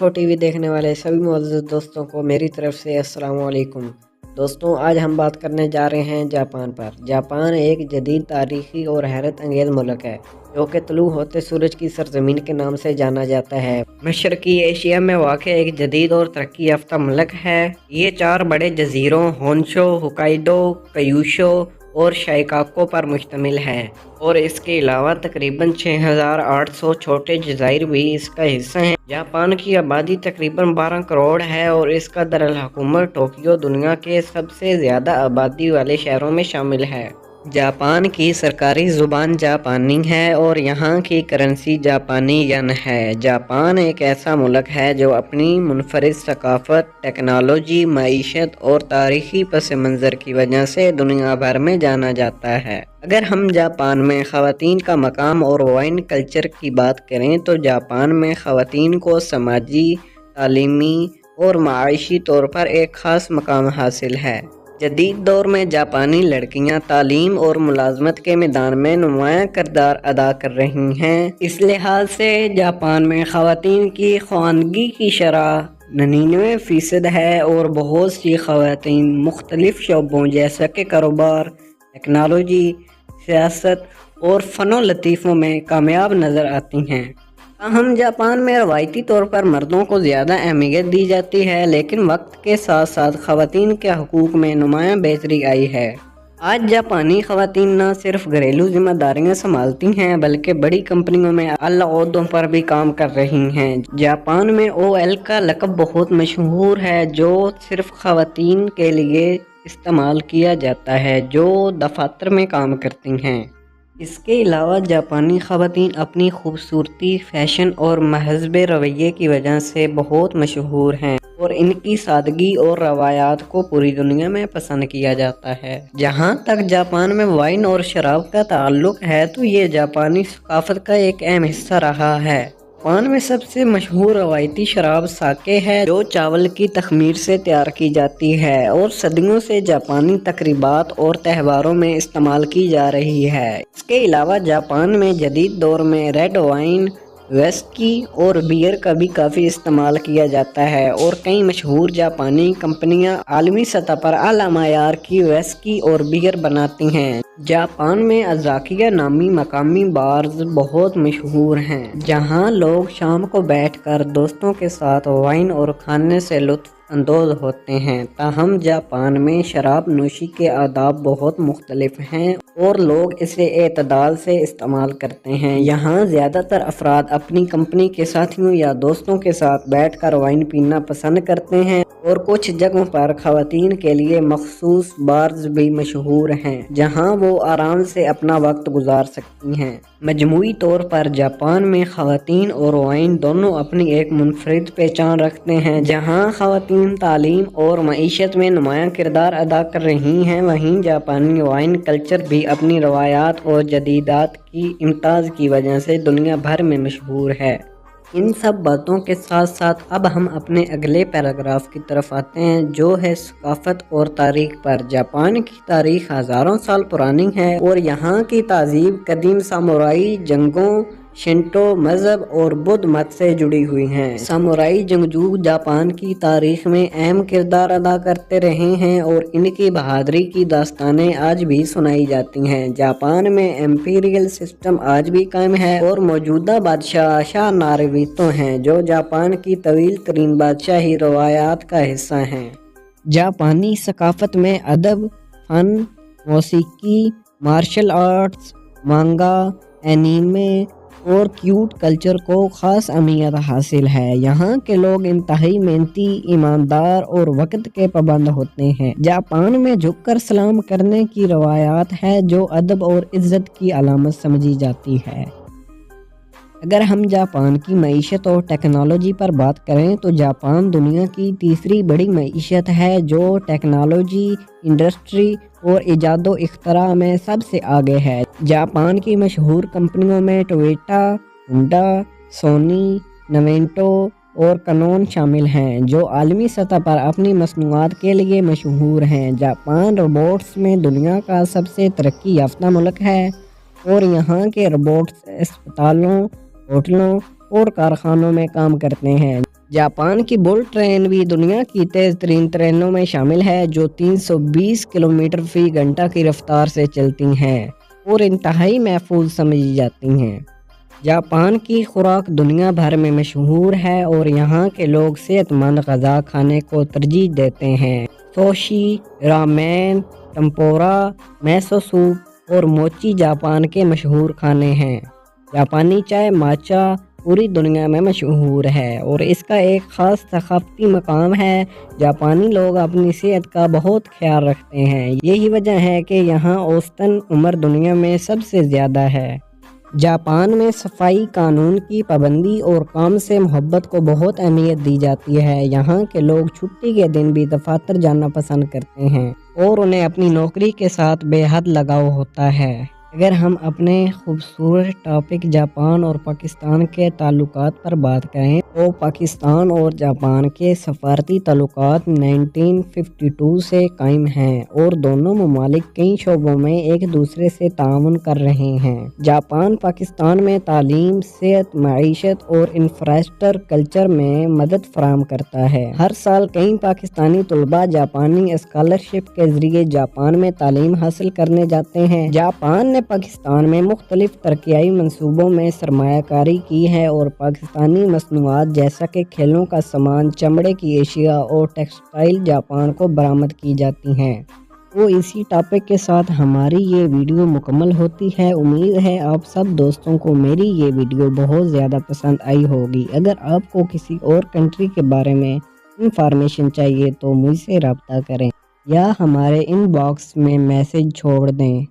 Info TV देखने वाले सभी मुअज़्ज़ज़ दोस्तों को मेरी तरफ से अस्सलाम वालेकुम। दोस्तों, आज हम बात करने जा रहे हैं जापान पर। जापान एक जदीद तारीखी और हैरत अंगेज़ मुल्क है जो कि तुलू होते सूरज की सरजमीन के नाम से जाना जाता है। मशरकी एशिया में वाक़ एक जदीद और तरक्की याफ्ता मुल्क है। ये 4 बड़े जजीरों होन्शु, होक्काइडो, क्यूशू और शिकागो पर मुश्तमिल है और इसके अलावा तकरीबन 6800 छोटे जज़ाइर भी इसका हिस्सा हैं। जापान की आबादी तकरीबन 12 करोड़ है और इसका दरअल-हुकूमत टोक्यो दुनिया के सबसे ज़्यादा आबादी वाले शहरों में शामिल है। जापान की सरकारी ज़ुबान जापानी है और यहाँ की करेंसी जापानी यन है। जापान एक ऐसा मुल्क है जो अपनी मुनफरिद सकाफ़त, टेक्नोलॉजी, मईशत और तारीख़ी पस मंज़र की वजह से दुनिया भर में जाना जाता है। अगर हम जापान में ख़वातीन का मकाम और वाइन कल्चर की बात करें तो जापान में ख़वातीन को समाजी, तालीमी और माशी तौर पर एक ख़ास मकाम हासिल है। जदीद दौर में जापानी लड़कियां तालीम और मुलाजमत के मैदान में नुमायां किरदार अदा कर रही हैं। इस लिहाज से जापान में ख़वातीन की ख्वानगी की शरह 99% है और बहुत सी ख़वातीन मुख्तलिफ शोबों जैसे कि कारोबार, टेक्नोलॉजी, सियासत और फ़नो लतीफ़ों में कामयाब नज़र आती हैं। हम जापान में रवायती तौर पर मर्दों को ज़्यादा अहमियत दी जाती है, लेकिन वक्त के साथ साथ ख़वातीन के हकूक़ में नुमायां बेहतरी आई है। आज जापानी ख़वातीन न सिर्फ घरेलू जिम्मेदारियां संभालती हैं बल्कि बड़ी कंपनियों में आला ओहदों पर भी काम कर रही हैं। जापान में OL का लक़ब बहुत मशहूर है जो सिर्फ ख़वातीन के लिए इस्तेमाल किया जाता है जो दफातर में काम करती हैं। इसके अलावा जापानी ख़वातीन अपनी खूबसूरती, फ़ैशन और महज़ब रवैये की वजह से बहुत मशहूर हैं और इनकी सादगी और रवायात को पूरी दुनिया में पसंद किया जाता है। जहाँ तक जापान में वाइन और शराब का ताल्लुक़ है तो ये जापानी सकाफ़त का एक अहम हिस्सा रहा है। जापान में सबसे मशहूर रवायती शराब साके है जो चावल की तख़मीर से तैयार की जाती है और सदियों से जापानी तकरीबात और त्योहारों में इस्तेमाल की जा रही है। इसके अलावा जापान में जदीद दौर में रेड वाइन, विस्की और बियर का भी काफ़ी इस्तेमाल किया जाता है और कई मशहूर जापानी कंपनियां आलमी सतह पर आला मायार की विस्की और बियर बनाती हैं। जापान में अज़ाकिया नामी मकामी बार्स बहुत मशहूर हैं जहां लोग शाम को बैठकर दोस्तों के साथ वाइन और खाने से लुत्फ़ अंदोज़ होते हैं। ताहम जापान में शराब नोशी के आदाब बहुत मुख्तलिफ हैं और लोग इसे एतदाल से इस्तेमाल करते हैं। यहाँ ज़्यादातर अफराद अपनी कंपनी के साथियों या दोस्तों के साथ बैठकर वाइन पीना पसंद करते हैं और कुछ जगहों पर ख़वातीन के लिए मखसूस बार्स भी मशहूर हैं जहाँ वो आराम से अपना वक्त गुजार सकती हैं। मजमूई तौर पर जापान में ख़वातीन और वाइन दोनों अपनी एक मुनफरिद पहचान रखते हैं। जहाँ ख़वातीन तालीम और मईशत में नुमायां किरदार अदा कर रही हैं, वहीं जापानी वाइन कल्चर भी अपनी रवायात और जदीदात की इम्ताज़ की वजह से दुनिया भर में मशहूर है। इन सब बातों के साथ साथ अब हम अपने अगले पैराग्राफ की तरफ आते हैं जो है सकाफ़त और तारीख़ पर। जापान की तारीख़ हज़ारों साल पुरानी है और यहाँ की तहज़ीब कदीम सामुराई जंगों, शिंटो मज़हब और बुद्ध मत से जुड़ी हुई हैं। सामुराई जंगजू जापान की तारीख़ में अहम किरदार अदा करते रहे हैं और इनकी बहादुरी की दास्तानें आज भी सुनाई जाती हैं। जापान में एम्पीरियल सिस्टम आज भी कायम है और मौजूदा बादशाह शाह नारुहितो हैं जो जापान की तवील तरीन बादशाही रवायात का हिस्सा हैं। जापानी सकाफ़त में अदब, फ़न, मौसीकी, मार्शल आर्ट्स, मांगा, एनीमे और क्यूट कल्चर को ख़ास अहमियत हासिल है। यहाँ के लोग इंतहाई मेहनती, ईमानदार और वक्त के पाबंद होते हैं। जापान में झुककर सलाम करने की रवायात है जो अदब और इज़्ज़त की अलामत समझी जाती है। अगर हम जापान की मईशत और टेक्नोलॉजी पर बात करें तो जापान दुनिया की तीसरी बड़ी मईशत है जो टेक्नोलॉजी, इंडस्ट्री और इजादो इख्तरा में सबसे आगे है। जापान की मशहूर कंपनियों में टोयोटा, होंडा, सोनी, नवेंटो और कैनोन शामिल हैं जो आलमी सतह पर अपनी मसनूआत के लिए मशहूर हैं। जापान रोबोट्स में दुनिया का सबसे तरक्की याफ्ता मुल्क है और यहाँ के रोबोट्स अस्पतालों, होटलों और कारखानों में काम करते हैं। जापान की बुलेट ट्रेन भी दुनिया की तेज़ तरीन ट्रेनों में शामिल है, जो 320 किलोमीटर फी घंटा की रफ्तार से चलती हैं और इंतहाई महफूज समझी जाती हैं। जापान की खुराक दुनिया भर में मशहूर है और यहाँ के लोग सेहतमंद ग़ज़ा खाने को तरजीह देते हैं। सोशी, रामेन, टेम्पुरा, मिसो सूप और मोची जापान के मशहूर खाने हैं। जापानी चाय माचा पूरी दुनिया में मशहूर है और इसका एक ख़ास सक़ाफ़ती मकाम है। जापानी लोग अपनी सेहत का बहुत ख्याल रखते हैं, यही वजह है कि यहाँ औसतन उम्र दुनिया में सबसे ज़्यादा है। जापान में सफाई कानून की पाबंदी और काम से मोहब्बत को बहुत अहमियत दी जाती है। यहाँ के लोग छुट्टी के दिन भी दफातर जाना पसंद करते हैं और उन्हें अपनी नौकरी के साथ बेहद लगाव होता है। अगर हम अपने खूबसूरत टॉपिक जापान और पाकिस्तान के ताल्लुकात पर बात करें तो पाकिस्तान और जापान के सफारती ताल्लुकात 1952 से कायम हैं और दोनों ममालिक कई शोबों में एक दूसरे से ताउन कर रहे हैं। जापान पाकिस्तान में तालीम, सेहत, मईशत और इंफ्रास्ट्रक्चर में मदद फराहम करता है। हर साल कई पाकिस्तानी तलबा जापानी स्कॉलरशिप के जरिए जापान में तालीम हासिल करने जाते हैं। जापान ने पाकिस्तान में मुख्तलिफ तरक्याई मंसूबों में सरमायाकारी की है और पाकिस्तानी मसनूआत जैसा कि खेलों का सामान, चमड़े की एशिया और टेक्सटाइल जापान को बरामद की जाती हैं। तो इसी टॉपिक के साथ हमारी ये वीडियो मुकम्मल होती है। उम्मीद है आप सब दोस्तों को मेरी ये वीडियो बहुत ज़्यादा पसंद आई होगी। अगर आपको किसी और कंट्री के बारे में इंफॉर्मेशन चाहिए तो मुझसे रब्ता करें या हमारे इनबॉक्स में मैसेज छोड़ दें।